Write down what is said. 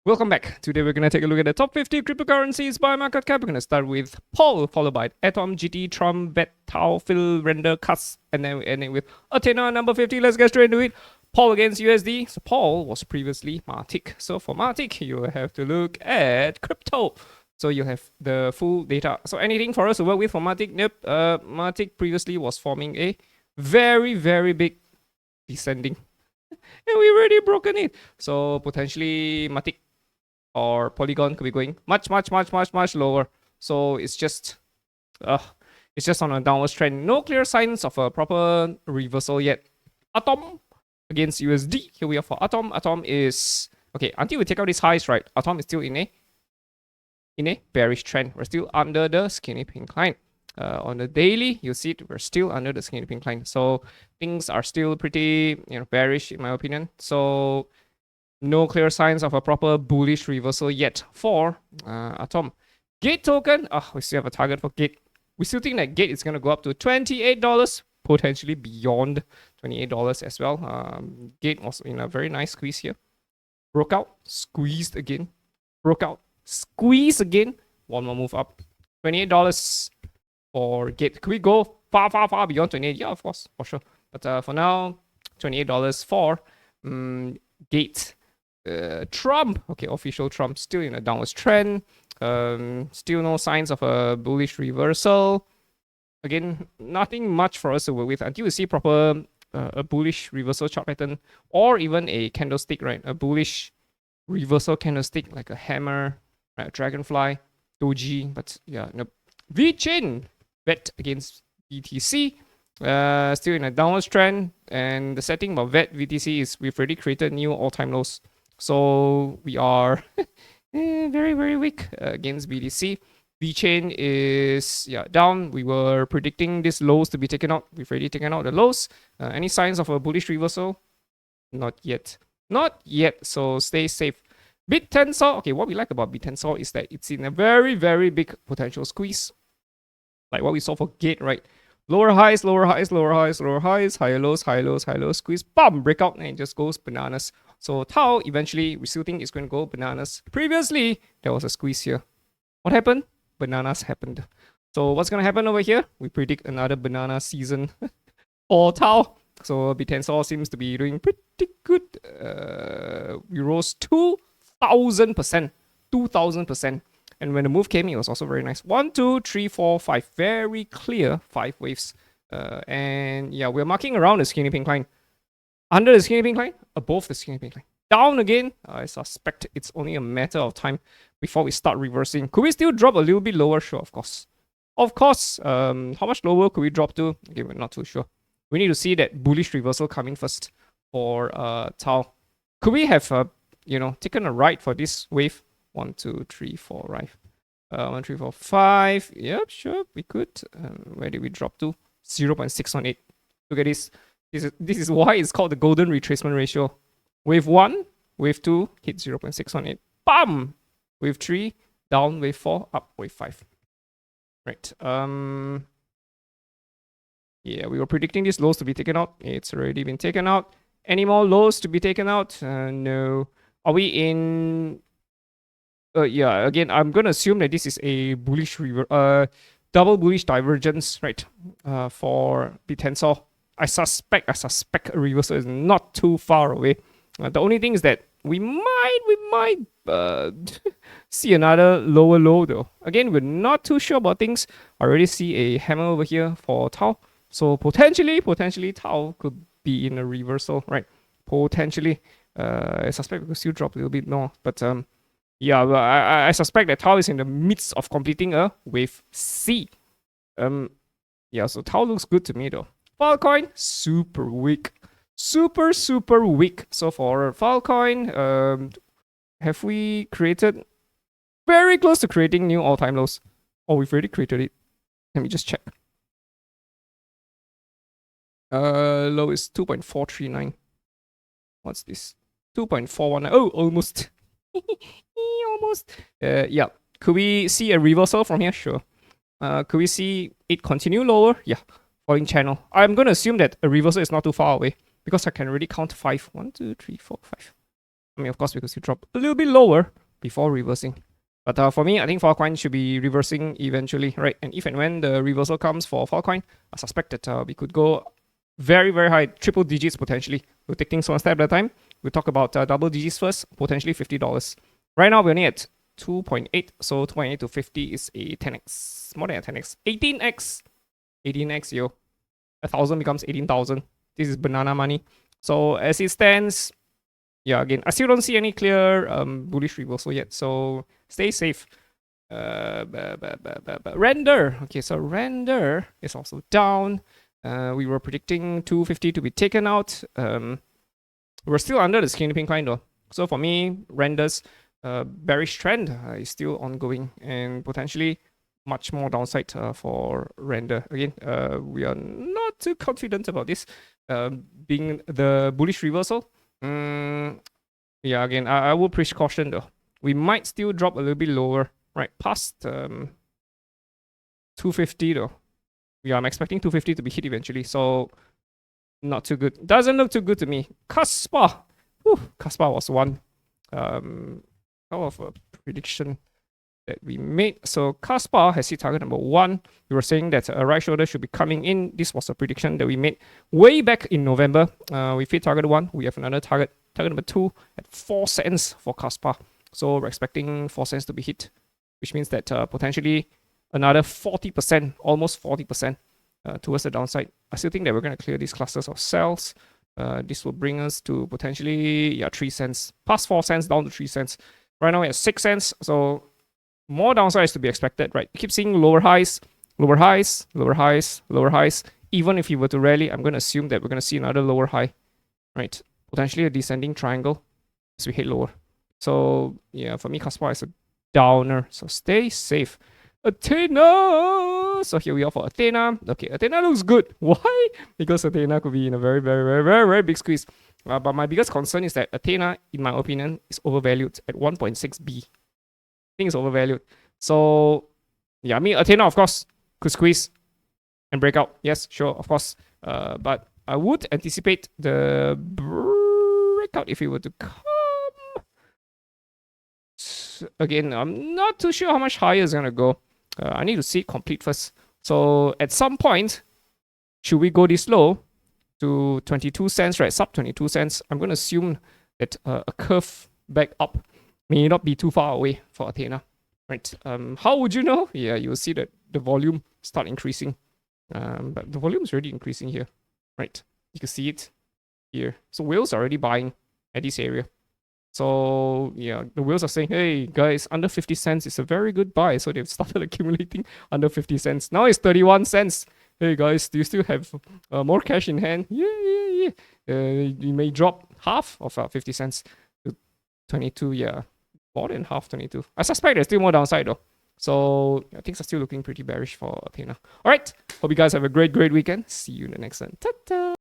Welcome back. Today we're going to take a look at the top 50 cryptocurrencies by market cap. We're going to start with Paul, followed by Atom, GT, Trump, Bet, Tau, Phil, Render, Cuss, and then we ending with Athena, number 50. Let's get straight into it. Paul against USD. So Paul was previously Matic. So for Matic, you have to look at crypto. So you have the full data. So anything for us to work with for Matic? Nope. Matic previously was forming a very, very big descending. And we already broken it. So potentially Matic or Polygon could be going much lower. So it's just on a downward trend. No clear signs of a proper reversal yet. Atom against USD. Here we are for Atom. Atom is okay until we take out these highs, right? Atom is still in a bearish trend. We're still under the skinny pink line. On the daily, you see it, we're still under the skinny pink line. So things are still pretty bearish in my opinion. So no clear signs of a proper bullish reversal yet for Atom. Gate token, we still have a target for Gate. We still think that Gate is going to go up to $28, potentially beyond $28 as well. Gate was in a very nice squeeze here. Broke out, squeezed again. Broke out, squeezed again. One more move up. $28 for Gate. Could we go far beyond 28? Yeah, of course, for sure. But for now, $28 for Gate. Trump, okay, official Trump still in a downwards trend. Still no signs of a bullish reversal. Again, nothing much for us to work with until we see proper a bullish reversal chart pattern, or even a candlestick, right? A bullish reversal candlestick like a hammer, right? A dragonfly, doji, but yeah, nope. VeChain bet against BTC. Still in a downwards trend, and the setting of VET VTC is we've already created new all-time lows. So we are very weak against BTC. VeChain is down. We were predicting these lows to be taken out. We've already taken out the lows. Any signs of a bullish reversal? Not yet. Not yet. So stay safe. BitTensor. Okay, what we like about BitTensor is that it's in a very big potential squeeze. Like what we saw for Gate, right? Lower highs, lower highs, lower highs, lower highs, higher lows, higher lows, higher lows, squeeze, bam, breakout, and it just goes bananas. So Tau, eventually, we still think it's going to go bananas. Previously, there was a squeeze here. What happened? Bananas happened. So what's going to happen over here? We predict another banana season for Tau. So BitTensor seems to be doing pretty good. We rose 2,000%. 2,000%. And when the move came, it was also very nice. 1, 2, 3, 4, 5. Very clear 5 waves. And yeah, we're marking around the skinny pink line. Under the skinny pink line, above the skinny pink line. Down again. I suspect it's only a matter of time before we start reversing. Could we still drop a little bit lower? Sure, of course. Of course. How much lower could we drop to? Okay, we're not too sure. We need to see that bullish reversal coming first for Tau. Could we have taken a ride for this wave? 1, 2, 3, 4, right? 1, 3, 4, 5. Yep, sure, we could. Where did we drop to? 0.618. Look at this. This is why it's called the golden retracement ratio. Wave 1, wave 2, hit 0.618. Bam! Wave 3, down. Wave 4, up. Wave 5. Right. Yeah, we were predicting these lows to be taken out. It's already been taken out. Any more lows to be taken out? No. Are we in... yeah, again, I'm going to assume that this is a bullish double bullish divergence, right? For BitTensor. I suspect a reversal is not too far away. The only thing is that we might see another lower low though. Again, we're not too sure about things. I already see a hammer over here for Tau. So potentially Tau could be in a reversal, right? Potentially. I suspect we could still drop a little bit more, but yeah, well, I suspect that Tau is in the midst of completing a wave C. Yeah, so Tau looks good to me though. Filecoin, super weak. Super weak. So for Filecoin, have we created... Very close to creating new all-time lows. Oh, we've already created it. Let me just check. Low is 2.439. What's this? 2.419. Oh, almost. Almost. Yeah. Could we see a reversal from here? Sure. Could we see it continue lower? Yeah. Falling channel. I'm going to assume that a reversal is not too far away because I can already count 5. 1, 2, 3, 4, 5. I mean, of course, we could still drop a little bit lower before reversing. But for me, I think Filecoin should be reversing eventually, right? And if and when the reversal comes for Filecoin, I suspect that we could go very, very high, triple digits potentially. We'll take things one step at a time. We'll talk about double digits first, potentially $50. Right now, we're only at 2.8, so 2.8 to 50 is a 10x, more than a 10x, 18x, 18x, yo. 1,000 becomes 18,000. This is banana money. So as it stands, yeah, again, I still don't see any clear bullish reversal yet, so stay safe. Render. Okay, so render is also down. We were predicting 250 to be taken out. We're still under the skinny pink line though. So for me, renders bearish trend is still ongoing and potentially much more downside for render. Again, we are not too confident about this being the bullish reversal. Yeah, again, I will preach caution though. We might still drop a little bit lower, right? Past 250 though. Yeah, I'm expecting 250 to be hit eventually, so not too good. Doesn't look too good to me. Kaspa. Whew, Kaspa was one of a prediction that we made. So Kaspa has hit target number 1. We were saying that a right shoulder should be coming in. This was a prediction that we made way back in November. We hit target 1. We have another target number 2 at 4 cents for Kaspa. So we're expecting 4 cents to be hit, which means that potentially another 40%, almost 40% towards the downside. I still think that we're going to clear these clusters of sells. This will bring us to potentially 3 cents, past 4 cents down to 3 cents. Right now we're at 6 cents, so more downside is to be expected, right? You keep seeing lower highs, lower highs, lower highs, lower highs. Even if you were to rally, I'm going to assume that we're going to see another lower high, right? Potentially a descending triangle as we hit lower. So yeah, for me, Kaspa is a downer, so stay safe. Athena. So here we are for Athena. Okay, Athena looks good. Why? Because Athena could be in a very, very, very, very, very big squeeze. But my biggest concern is that Athena, in my opinion, is overvalued at 1.6B. I think it's overvalued. So yeah, I mean Athena, of course, could squeeze and break out. Yes, sure, of course. But I would anticipate the breakout if it were to come. Again, I'm not too sure how much higher it's gonna go. I need to see it complete first. So at some point, should we go this low to 22 cents, right? Sub 22 cents. I'm going to assume that a curve back up may not be too far away for Athena, right? How would you know? Yeah, you'll see that the volume start increasing. But the volume is already increasing here, right? You can see it here. So whales are already buying at this area. So yeah, the whales are saying, hey guys, under 50 cents is a very good buy. So they've started accumulating under 50 cents. Now it's 31 cents. Hey guys, do you still have more cash in hand? Yeah. You may drop half of 50 cents to 22. Yeah, more than half 22. I suspect there's still more downside though. So yeah, things are still looking pretty bearish for Athena. All right, hope you guys have a great weekend. See you in the next one. Ta-ta!